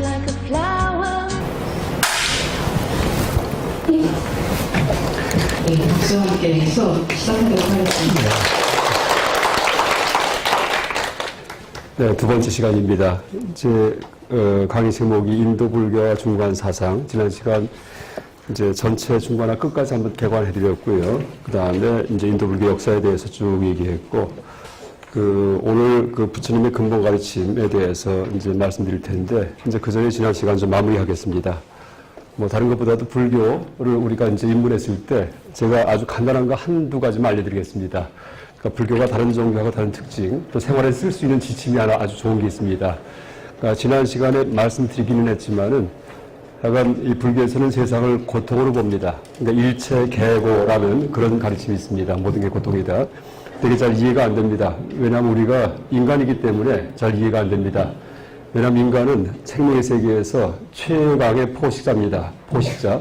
like a flower. 네, 박수와 함께 해서 시작하도록 하겠습니다. 네, 두 번째 시간입니다. 제 강의 제목이 인도 불교와 중간 사상. 지난 시간 이제 전체 중간화 끝까지 한번 개관해드렸고요. 그 다음에 이제 인도 불교 역사에 대해서 쭉 얘기했고, 오늘 부처님의 근본 가르침에 대해서 이제 말씀드릴 텐데, 이제 그 전에 지난 시간 좀 마무리하겠습니다. 뭐 다른 것보다도 불교를 우리가 이제 입문했을 때 제가 아주 간단한 거 한두 가지만 알려드리겠습니다. 그러니까 불교가 다른 종교하고 다른 특징, 또 생활에 쓸 수 있는 지침이 하나 아주 좋은 게 있습니다. 그러니까 지난 시간에 말씀드리기는 했지만은, 약간 이 불교에서는 세상을 고통으로 봅니다. 그러니까 일체계고라는 그런 가르침이 있습니다. 모든 게 고통이다. 되게 잘 이해가 안 됩니다. 왜냐하면 우리가 인간이기 때문에 잘 이해가 안 됩니다. 왜냐하면 인간은 생명의 세계에서 최강의 포식자입니다. 포식자.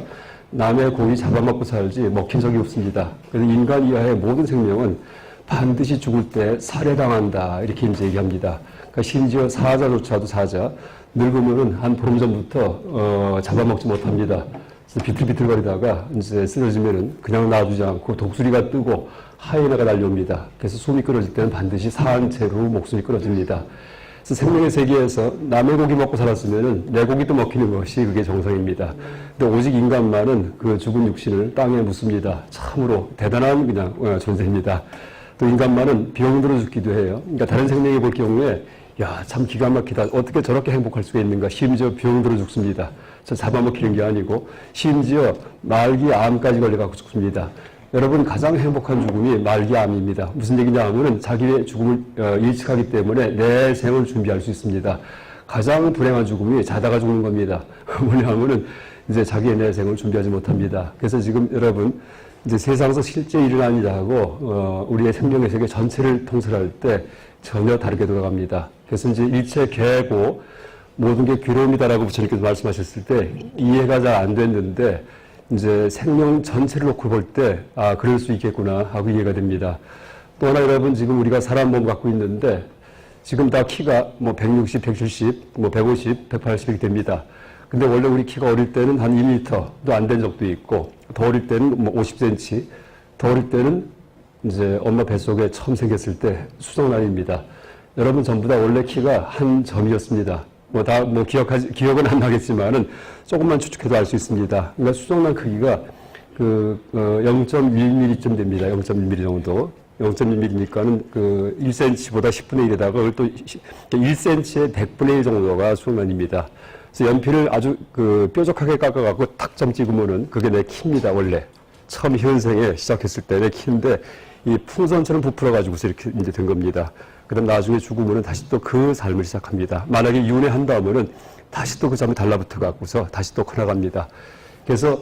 남의 고기 잡아먹고 살지 먹힌 적이 없습니다. 그래서 인간 이하의 모든 생명은 반드시 죽을 때 살해당한다. 이렇게 이제 얘기합니다. 그러니까 심지어 사자조차도 사자. 늙으면은 한 보름 전부터 잡아먹지 못합니다. 그래서 비틀비틀거리다가 이제 쓰러지면은 그냥 놔두지 않고 독수리가 뜨고 하이에나가 달려옵니다. 그래서 숨이 끊어질 때는 반드시 사한 채로 목숨이 끊어집니다. 그래서 생명의 세계에서 남의 고기 먹고 살았으면은 내 고기도 먹히는 것이 그게 정상입니다. 근데 오직 인간만은 그 죽은 육신을 땅에 묻습니다. 참으로 대단한 그냥 존재입니다. 또 인간만은 병들어 죽기도 해요. 그러니까 다른 생명이 볼 경우에 야, 참 기가 막히다. 어떻게 저렇게 행복할 수가 있는가. 심지어 병들어 죽습니다. 저 잡아먹히는 게 아니고 심지어 말기 암까지 걸려갖고 죽습니다. 여러분 가장 행복한 죽음이 말기암입니다. 무슨 얘기냐 하면은 자기의 죽음을 예측하기 때문에 내 생을 준비할 수 있습니다. 가장 불행한 죽음이 자다가 죽는 겁니다. 뭐냐 하면은 이제 자기의 내 생을 준비하지 못합니다. 그래서 지금 여러분 이제 세상에서 실제 일어난 일하고 우리의 생명의 세계 전체를 통솔할 때 전혀 다르게 돌아갑니다. 그래서 이제 일체 개고 모든 게 괴로움이다라고 부처님께서 말씀하셨을 때 이해가 잘 안 됐는데 이제 생명 전체를 놓고 볼 때 아 그럴 수 있겠구나 하고 이해가 됩니다. 또 하나 여러분 지금 우리가 사람 몸 갖고 있는데 지금 다 키가 뭐 160, 170, 뭐 150, 180 됩니다. 근데 원래 우리 키가 어릴 때는 한 2m도 안 된 적도 있고 더 어릴 때는 뭐 50cm, 더 어릴 때는 이제 엄마 뱃속에 처음 생겼을 때 수정란입니다. 여러분 전부 다 원래 키가 한 점이었습니다. 기억은 안 나겠지만은 조금만 추측해도 알 수 있습니다. 그러니까 수정란 크기가 0.1mm쯤 됩니다. 0.1mm 정도. 0.1mm니까는 1cm보다 10분의 1에다가 그걸 또 1cm의 100분의 1 정도가 수정란입니다. 그래서 연필을 아주 뾰족하게 깎아갖고 탁점 찍으면은 그게 내 키입니다, 원래. 처음 현생에 시작했을 때 내 키인데 이 풍선처럼 부풀어가지고서 이렇게 이제 된 겁니다. 그럼 나중에 죽으면은 다시 또 그 삶을 시작합니다. 만약에 윤회한다면은 다시 또 그 잠이 달라붙어갖고서 다시 또 커나갑니다. 그래서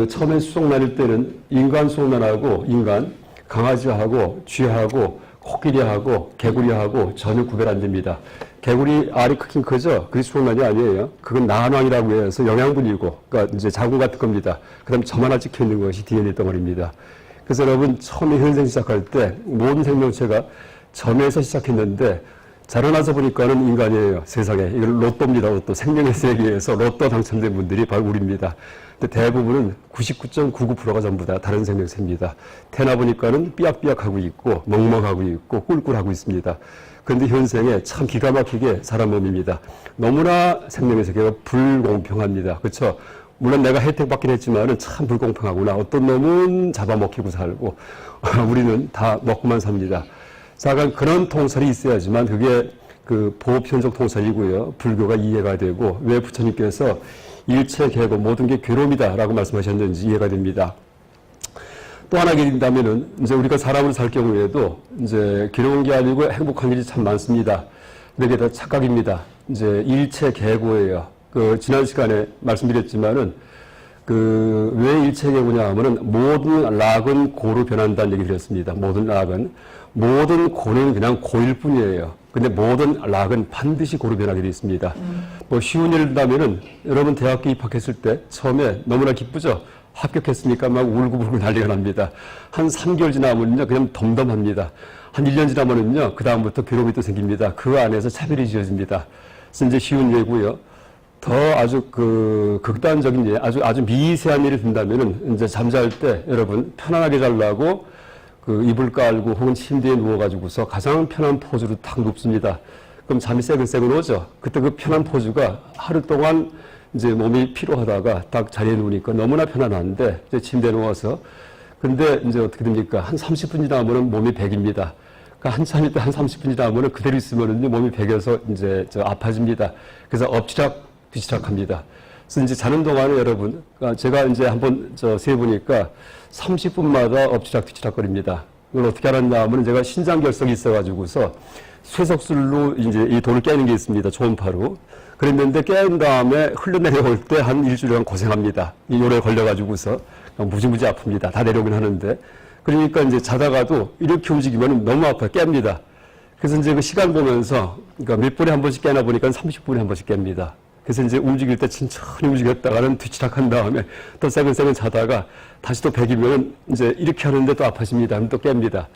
처음에 수송난일 때는 인간 수송난하고 인간, 강아지하고 쥐하고 코끼리하고 개구리하고 전혀 구별 안 됩니다. 개구리 알이 크긴 크죠? 그게 수송난이 아니에요. 그건 난황이라고 해서 영양분이고, 그러니까 이제 자궁 같은 겁니다. 그 다음 점 하나 찍혀 있는 것이 DNA 덩어리입니다. 그래서 여러분 처음에 현생 시작할 때 모든 생명체가 점에서 시작했는데 자라나서 보니까는 인간이에요. 세상에. 이걸 로또입니다. 로또. 생명의 세계에서 로또 당첨된 분들이 바로 우리입니다. 근데 대부분은 99.99%가 전부 다 다른 생명체입니다. 태어나 보니까는 삐약삐약하고 있고 멍멍하고 있고 꿀꿀하고 있습니다. 그런데 현생에 참 기가 막히게 사람 몸입니다. 너무나 생명의 세계가 불공평합니다. 그렇죠? 물론 내가 혜택 받긴 했지만은 참 불공평하구나. 어떤 놈은 잡아먹히고 살고 우리는 다 먹고만 삽니다. 자, 그런 통설이 있어야지만 그게 보편적 통설이고요. 불교가 이해가 되고 왜 부처님께서 일체 개고 모든 게 괴로움이다라고 말씀하셨는지 이해가 됩니다. 또 하나 얘기한다면은 이제 우리가 사람으로 살 경우에도 이제 괴로운 게 아니고 행복한 일이 참 많습니다. 근데 그게 다 착각입니다. 이제 일체 개고예요. 지난 시간에 말씀드렸지만은 왜 일체계고냐 하면은 모든 락은 고로 변한다는 얘기를 드렸습니다. 모든 고는 그냥 고일 뿐이에요. 근데 모든 락은 반드시 고로 변하게 되어 있습니다. 뭐 쉬운 예를 들자면은 여러분 대학교 입학했을 때 처음에 너무나 기쁘죠? 합격했으니까 막 울고불고 난리가 납니다. 한 3개월 지나면요 그냥 덤덤합니다. 한 1년 지나면은요 그 다음부터 괴로움이 또 생깁니다. 그 안에서 차별이 지어집니다. 그래서 이제 쉬운 예고요. 더 아주 극단적인 예, 아주 미세한 예를 든다면은 이제 잠잘 때 여러분 편안하게 자려고 이불 깔고 혹은 침대에 누워가지고서 가장 편한 포즈로 탁 눕습니다. 그럼 잠이 새근새근 오죠. 그때 그 편한 포즈가 하루 동안 이제 몸이 피로하다가 딱 자리에 누우니까 너무나 편안한데 이제 침대에 누워서 근데 이제 어떻게 됩니까? 한 30분 지나면은 몸이 백입니다. 그러니까 한참 있다 한 30분 지나면은 그대로 있으면은 몸이 백여서 이제 아파집니다. 그래서 엎치락 뒤치락 합니다. 그래서 이제 자는 동안에 여러분, 제가 이제 한번 세보니까 30분마다 엎치락 뒤치락 거립니다. 이걸 어떻게 알았냐 하면 제가 신장결석이 있어가지고서 쇠석술로 이제 이 돌을 깨는 게 있습니다. 초음파로. 그랬는데 깬 다음에 흘러내려올 때 한 일주일간 고생합니다. 이 요래 걸려가지고서 무지무지 아픕니다. 다 내려오긴 하는데. 그러니까 이제 자다가도 이렇게 움직이면 너무 아파요. 깹니다. 그래서 이제 그 시간 보면서, 그러니까 몇 분에 한 번씩 깨나 보니까 30분에 한 번씩 깹니다. 그래서 이제 움직일 때 천천히 움직였다가는 뒤치락한 다음에 또 새근새근 자다가 다시 또 백이면 이제 이렇게 하는데 또 아파집니다. 그럼 또 깹니다.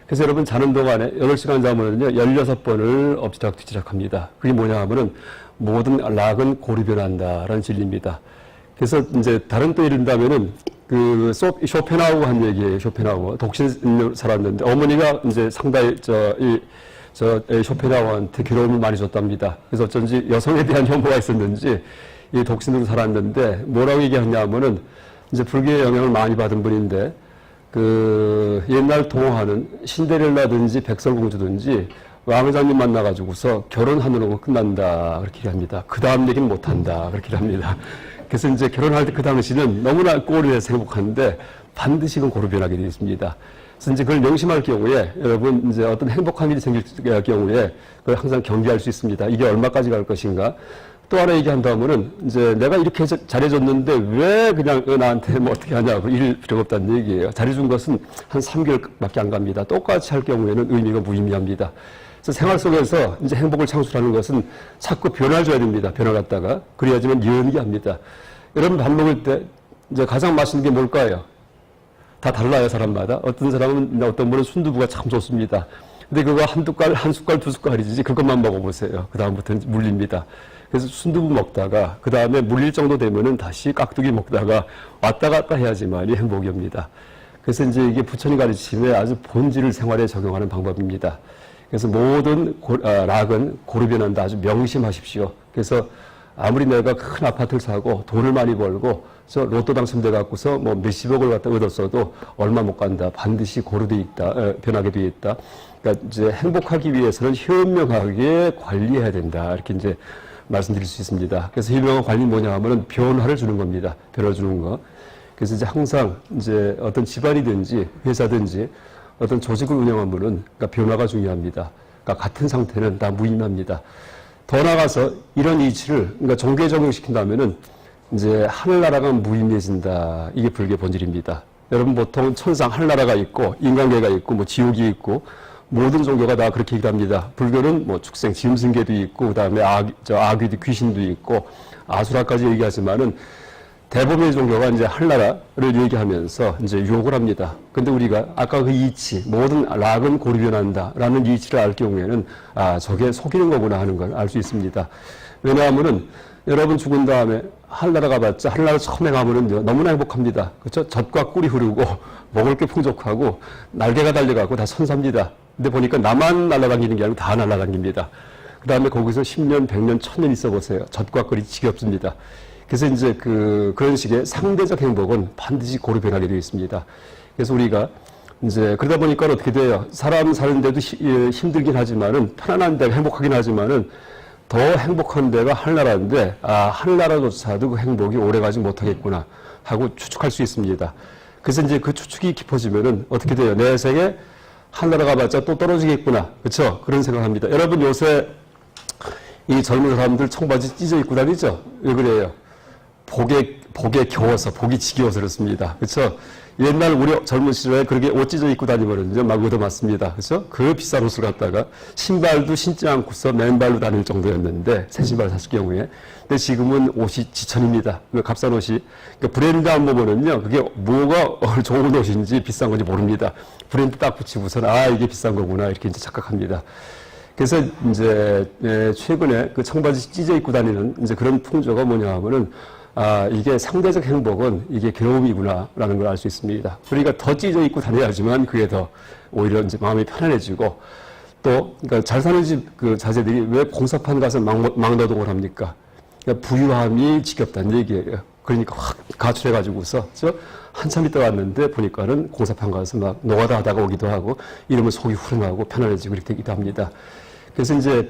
그래서 여러분 자는 동안에 8시간 자면은요, 16번을 엎치락 뒤치락 합니다. 그게 뭐냐 하면은 모든 락은 고리 변한다라는 진리입니다. 그래서 이제 다른 또 예를 든다면은 쇼펜하우어 한 얘기예요. 쇼펜하우어. 독신 살았는데 어머니가 이제 상당히 쇼펜하우어한테 괴로움을 많이 줬답니다. 그래서 어쩐지 여성에 대한 혐오가 있었는지 이 독신으로 살았는데 뭐라고 얘기하냐면은 이제 불교의 영향을 많이 받은 분인데 옛날 동화는 신데렐라든지 백설공주든지 왕자님 만나가지고서 결혼하느라고 끝난다 그렇게 얘기합니다. 그 다음 얘기는 못한다 그렇게 합니다. 그래서 이제 결혼할 때 그 당시는 너무나 꼴이라서 행복한데 반드시 그건 고루 변하게 되어 있습니다. 그래서 이제 그걸 명심할 경우에 여러분 이제 어떤 행복한 일이 생길 경우에 그걸 항상 경계할 수 있습니다. 이게 얼마까지 갈 것인가. 또 하나 얘기한다면은 이제 내가 이렇게 잘해줬는데 왜 그냥 나한테 뭐 어떻게 하냐고 이럴 필요가 없다는 얘기예요. 잘해준 것은 한 3개월밖에 안 갑니다. 똑같이 할 경우에는 의미가 무의미합니다. 그래서 생활 속에서 이제 행복을 창출하는 것은 자꾸 변화를 줘야 됩니다. 변화 갖다가. 그래야지만 연기합니다. 여러분 밥 먹을 때 이제 가장 맛있는 게 뭘까요? 다 달라요, 사람마다. 어떤 사람은, 어떤 분은 순두부가 참 좋습니다. 근데 그거 한 숟갈, 두 숟갈이지 그것만 먹어보세요. 그다음부터는 물립니다. 그래서 순두부 먹다가 그 다음에 물릴 정도 되면은 다시 깍두기 먹다가 왔다 갔다 해야지만이 행복이 옵니다. 그래서 이제 이게 부처님 가르침에 아주 본질을 생활에 적용하는 방법입니다. 그래서 모든 락은 고루 변한다. 아주 명심하십시오. 그래서 아무리 내가 큰 아파트를 사고 돈을 많이 벌고 로또 당첨돼 갖고서 뭐 몇십억을 갖다 얻었어도 얼마 못 간다. 반드시 고루돼 있다. 변하게 돼 있다. 그러니까 이제 행복하기 위해서는 현명하게 관리해야 된다. 이렇게 이제 말씀드릴 수 있습니다. 그래서 현명한 관리 뭐냐 하면은 변화를 주는 겁니다. 변화 주는 거. 그래서 이제 항상 이제 어떤 집안이든지 회사든지 어떤 조직을 운영하면은 그러니까 변화가 중요합니다. 그러니까 같은 상태는 다 무의미합니다. 더 나아가서 이런 이치를 그러니까 종교에 적용시킨다면은 이제 하늘나라가 무의미해진다. 이게 불교의 본질입니다. 여러분 보통 천상 하늘나라가 있고 인간계가 있고 뭐 지옥이 있고 모든 종교가 다 그렇게 얘기합니다. 불교는 뭐 축생 짐승계도 있고 그다음에 아귀도 귀신도 있고 아수라까지 얘기하지만은 대부분의 종교가 이제 하늘나라를 얘기하면서 이제 유혹을 합니다. 근데 우리가 아까 그 이치, 모든 락은 고루 변한다라는 이치를 알 경우에는 저게 속이는 거구나 하는 걸 알 수 있습니다. 왜냐하면은 여러분 죽은 다음에 하늘나라 가봤자 하늘나라 처음에 가면은요 너무나 행복합니다. 그렇죠? 젖과 꿀이 흐르고 먹을 게 풍족하고 날개가 달려가고 다 선사입니다. 근데 보니까 나만 날아다니는 게 아니고 다 날아다닙니다. 그 다음에 거기서 10년, 100년, 1000년 있어 보세요. 젖과 꿀이 지겹습니다. 그래서 이제 그런 식의 상대적 행복은 반드시 고루 변하게 되어 있습니다. 그래서 우리가 이제 그러다 보니까 어떻게 돼요? 사람 사는데도 힘들긴 하지만은 편안한 데가 행복하긴 하지만은 더 행복한 데가 하늘나라인데 하늘나라조차도 그 행복이 오래가지 못하겠구나 하고 추측할 수 있습니다. 그래서 이제 그 추측이 깊어지면은 어떻게 돼요? 내 생에 하늘나라 가봤자 또 떨어지겠구나. 그렇죠? 그런 생각합니다. 여러분 요새 이 젊은 사람들 청바지 찢어 입고 다니죠? 왜 그래요? 복에 겨워서, 복이 지겨워서 그렇습니다. 그렇죠? 옛날 우리 젊은 시절에 그렇게 옷 찢어 입고 다니면은 막 얻어맞습니다. 그렇죠? 그 비싼 옷을 갖다가 신발도 신지 않고서 맨발로 다닐 정도였는데 새 신발 샀을 경우에. 근데 지금은 옷이 지천입니다. 값싼 옷이. 그러니까 브랜드 안 보면은요, 그게 뭐가 좋은 옷인지 비싼 건지 모릅니다. 브랜드 딱 붙이고서는 이게 비싼 거구나 이렇게 이제 착각합니다. 그래서 이제 최근에 그 청바지 찢어 입고 다니는 이제 그런 풍조가 뭐냐 하면은 이게 상대적 행복은 이게 괴로움이구나라는 걸 알 수 있습니다. 그러니까 더 찢어 입고 다녀야지만 그게 더 오히려 이제 마음이 편안해지고 또 그러니까 잘 사는 집 그 자제들이 왜 공사판 가서 막노동을 합니까? 그러니까 부유함이 지겹다는 얘기예요. 그러니까 확 가출해가지고서 한참 있다 왔는데 보니까는 공사판 가서 막 노가다 하다가 오기도 하고 이러면 속이 후련하고 편안해지고 이렇게 되기도 합니다. 그래서 이제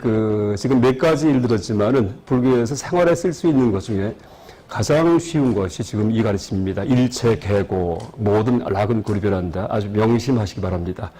지금 몇 가지 일 들었지만은 불교에서 생활에 쓸 수 있는 것 중에 가장 쉬운 것이 지금 이 가르침입니다. 일체 계고 모든 락은 구리변한다. 아주 명심하시기 바랍니다.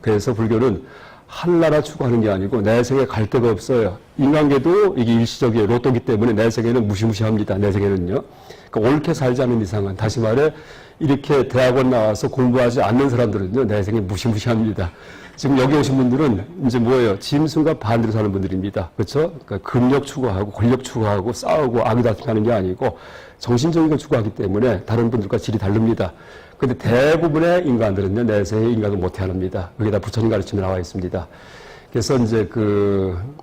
그래서 불교는 한나라 추구하는 게 아니고 내생에 갈 데가 없어요. 인간계도 이게 일시적이에요. 로또기 때문에 내생에는 무시무시합니다. 내생에는요. 그러니까 옳게 살지 않는 이상은 다시 말해 이렇게 대학원 나와서 공부하지 않는 사람들은요. 내생에 무시무시합니다. 지금 여기 오신 분들은 이제 뭐예요? 짐승과 반대로 사는 분들입니다. 그렇죠? 그러니까 금력 추구하고 권력 추구하고 싸우고 악이 다투는 게 아니고 정신적인 걸 추구하기 때문에 다른 분들과 질이 다릅니다. 근데 대부분의 인간들은요, 내세의 인간을 못 태어납니다. 여기다 부처님 가르침에 나와 있습니다. 그래서 이제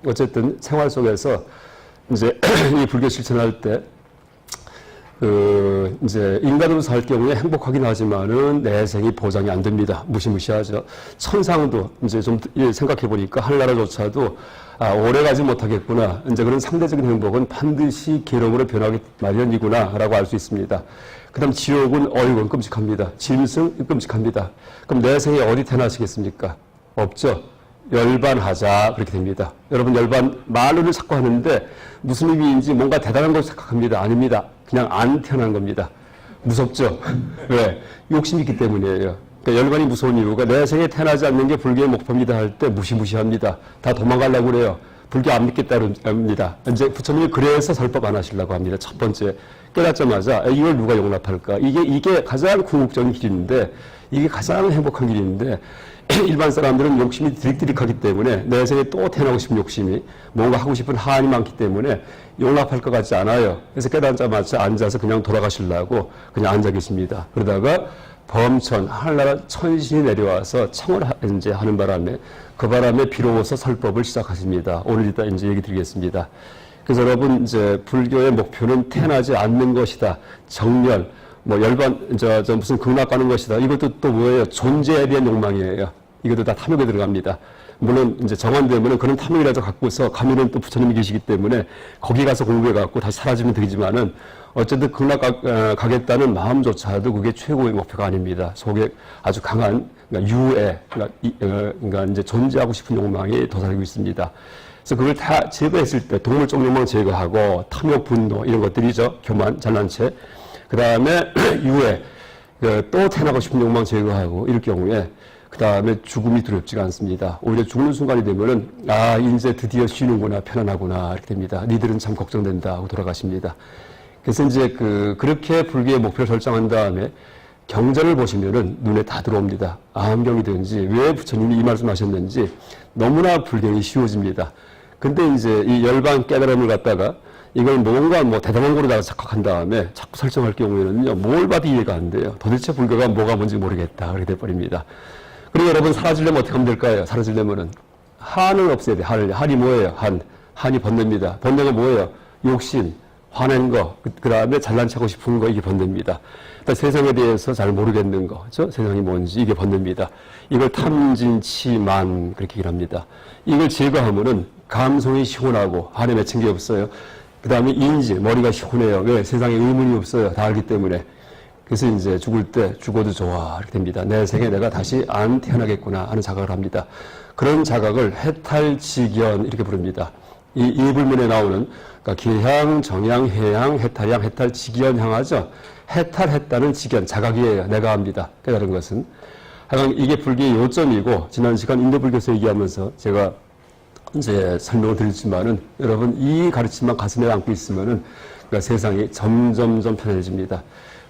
어쨌든 생활 속에서 이제 이 불교 실천할 때, 이제 인간으로 살 경우에 행복하긴 하지만은 내생이 보장이 안 됩니다. 무시무시하죠. 천상도 이제 좀 생각해 보니까 하늘나라조차도 오래 가지 못하겠구나. 이제 그런 상대적인 행복은 반드시 괴로움으로 변하기 마련이구나라고 알 수 있습니다. 그다음 지옥은 어이건 끔찍합니다. 짐승 끔찍합니다. 그럼 내생에 어디 태어나시겠습니까? 없죠. 열반하자 그렇게 됩니다. 여러분 열반 말로는 자꾸 하는데 무슨 의미인지 뭔가 대단한 걸 생각합니다. 아닙니다. 그냥 안 태어난 겁니다. 무섭죠? 왜? 욕심이 있기 때문이에요. 그러니까 열반이 무서운 이유가 내생에 태어나지 않는 게 불교의 목표입니다 할 때 무시무시합니다. 다 도망가려고 그래요. 불교 안 믿겠다고 합니다. 이제 부처님이 그래서 설법 안 하시려고 합니다. 첫 번째 깨닫자마자 이걸 누가 용납할까? 이게 가장 궁극적인 길인데 이게 가장 행복한 길인데 일반 사람들은 욕심이 드릭드릭하기 때문에 내생에 또 태어나고 싶은 욕심이 뭔가 하고 싶은 한이 많기 때문에 용납할 것 같지 않아요. 그래서 깨닫자마자 앉아서 그냥 돌아가시려고 그냥 앉아 계십니다. 그러다가 범천, 하늘나라 천신이 내려와서 청을 이제 하는 바람에 그 바람에 비로소 설법을 시작하십니다. 오늘 이따 이제 얘기 드리겠습니다. 그래서 여러분 이제 불교의 목표는 태어나지 않는 것이다. 정멸, 열반, 무슨 극락 가는 것이다. 이것도 또 뭐예요? 존재에 대한 욕망이에요. 이것도 다 탐욕에 들어갑니다. 물론 이제 정환되면은 그런 탐욕이라도 갖고서 가면은 또 부처님이 계시기 때문에 거기 가서 공부해 갖고 다시 사라지면 되지만은 어쨌든 극락 가겠다는 마음조차도 그게 최고의 목표가 아닙니다. 속에 아주 강한 유애, 그러니까 이제 존재하고 싶은 욕망이 도사리고 있습니다. 그래서 그걸 다 제거했을 때 동물적 욕망 제거하고 탐욕, 분노 이런 것들이죠. 교만, 잘난 채. 그 다음에 유애, 또 태어나고 싶은 욕망 제거하고 이럴 경우에 그 다음에 죽음이 두렵지가 않습니다. 오히려 죽는 순간이 되면은 이제 드디어 쉬는구나, 편안하구나 이렇게 됩니다. 니들은 참 걱정된다 하고 돌아가십니다. 그래서 이제 그렇게 불교의 목표를 설정한 다음에 경전을 보시면은 눈에 다 들어옵니다. 암경이든지 왜 부처님이 이 말씀 하셨는지 너무나 불경이 쉬워집니다. 근데 이제 이 열반 깨달음을 갖다가 이걸 뭔가 대단한 거로다가 착각한 다음에 자꾸 설정할 경우에는요, 뭘 봐도 이해가 안 돼요. 도대체 불교가 뭐가 뭔지 모르겠다. 그렇게 돼버립니다. 그리고 여러분 사라지려면 어떻게 하면 될까요? 사라지려면은 한을 없애야 돼. 한이 뭐예요? 한이 번뇌입니다. 번뇌가 뭐예요? 욕심, 화낸 거, 그 다음에 잘난 척하고 싶은 거, 이게 번뇌입니다. 그러니까 세상에 대해서 잘 모르겠는 거, 그렇죠? 세상이 뭔지 이게 번뇌입니다. 이걸 탐진치만 그렇게 얘기를 합니다. 이걸 제거하면은 감성이 시원하고 한에 맺힌 게 없어요. 그 다음에 인지, 머리가 시원해요. 왜? 세상에 의문이 없어요. 다 알기 때문에. 그래서 이제 죽을 때 죽어도 좋아 이렇게 됩니다. 내 생에 내가 다시 안 태어나겠구나 하는 자각을 합니다. 그런 자각을 해탈지견 이렇게 부릅니다. 이 불문에 나오는 그러니까 기향, 정향, 해향, 해탈향, 해탈지견 향하죠. 해탈했다는 지견, 자각이에요. 내가 합니다. 깨달은 것은. 하여간 이게 불교의 요점이고 지난 시간 인도불교에서 얘기하면서 제가 이제 설명을 드렸지만은 여러분 이 가르침만 가슴에 안고 있으면은 그러니까 세상이 점점점 편해집니다.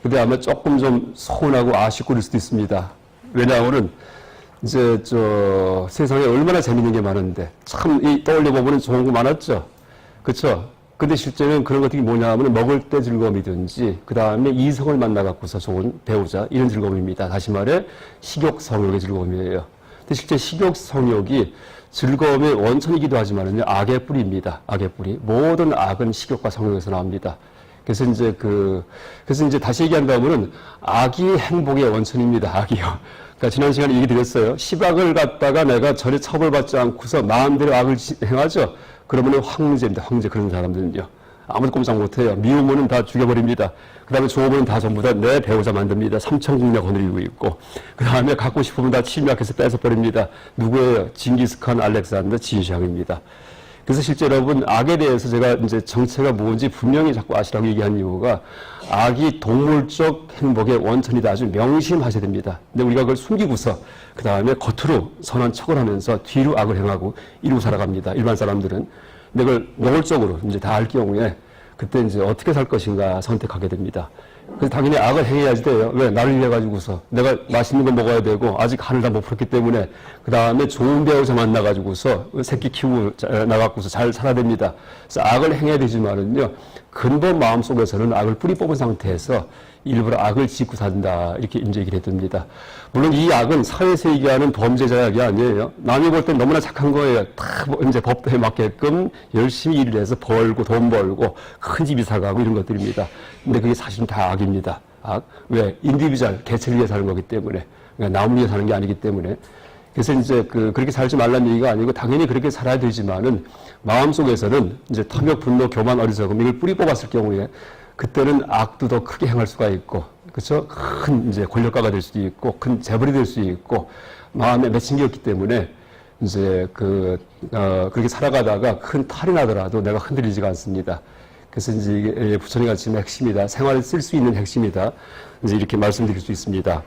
근데 아마 조금 좀 서운하고 아쉽고 그럴 수도 있습니다. 왜냐하면은 이제 세상에 얼마나 재밌는 게 많은데 참 떠올려 보면 좋은 거 많았죠. 그렇죠? 근데 실제는 그런 것들이 뭐냐 하면 먹을 때 즐거움이든지 그 다음에 이성을 만나 갖고서 좋은 배우자 이런 즐거움입니다. 다시 말해 식욕 성욕의 즐거움이에요. 근데 실제 식욕 성욕이 즐거움의 원천이기도 하지만은요, 악의 뿌리입니다. 악의 뿌리. 모든 악은 식욕과 성욕에서 나옵니다. 그래서 이제 다시 얘기한다면은 악이 행복의 원천입니다. 악이요. 그러니까 지난 시간에 얘기 드렸어요. 십악을 갖다가 내가 전혀 처벌받지 않고서 마음대로 악을 행하죠. 그러면은 황제입니다. 황제 그런 사람들은요. 아무도 꼼짝 못해요. 미우면은 다 죽여버립니다. 그 다음에 좋으면 다 전부 다 내 배우자 만듭니다. 삼천국력 거느리고 있고. 그 다음에 갖고 싶으면 다 침략해서 뺏어버립니다. 누구예요? 징기스칸 알렉산더 진시황입니다. 그래서 실제 여러분, 악에 대해서 제가 이제 정체가 뭔지 분명히 자꾸 아시라고 얘기한 이유가 악이 동물적 행복의 원천이다. 아주 명심하셔야 됩니다. 근데 우리가 그걸 숨기고서 그 다음에 겉으로 선한 척을 하면서 뒤로 악을 행하고 이러고 살아갑니다. 일반 사람들은. 근데 그걸 노골적으로 이제 다 알 경우에 그때 이제 어떻게 살 것인가 선택하게 됩니다. 그래서 당연히 악을 행해야지 돼요. 왜? 나를 위해 가지고서 내가 맛있는 거 먹어야 되고 아직 간을 다 못 풀었기 때문에 그 다음에 좋은 배우자 만나 가지고서 새끼 키우고 나가고서 잘 살아야 됩니다. 그래서 악을 행해야 되지만은요 근본 마음 속에서는 악을 뿌리 뽑은 상태에서 일부러 악을 짓고 산다 이렇게 이제 얘기를 해둡니다. 물론 이 악은 사회에서 얘기하는 범죄자 약이 아니에요. 남이 볼 땐 너무나 착한 거예요. 다 이제 법도에 맞게끔 열심히 일을 해서 벌고 돈 벌고 큰 집 이사 가고 이런 것들입니다. 근데 그게 사실은 다 악입니다. 악. 왜? 인디비주얼, 개체를 위해 사는 거기 때문에. 그러니까 남을 위해 사는 게 아니기 때문에. 그래서 이제 그렇게 살지 말라는 얘기가 아니고 당연히 그렇게 살아야 되지만은 마음속에서는 이제 탐욕, 분노, 교만, 어리석음 이걸 뿌리 뽑았을 경우에 그때는 악도 더 크게 행할 수가 있고, 그렇죠? 큰 이제 권력가가 될 수도 있고, 큰 재벌이 될 수도 있고, 마음에 맺힌 게 없기 때문에 이제 그렇게 살아가다가 큰 탈이 나더라도 내가 흔들리지가 않습니다. 그래서 이제 이게 부처님 가르치는 핵심이다. 생활에 쓸 수 있는 핵심이다. 이제 이렇게 말씀드릴 수 있습니다.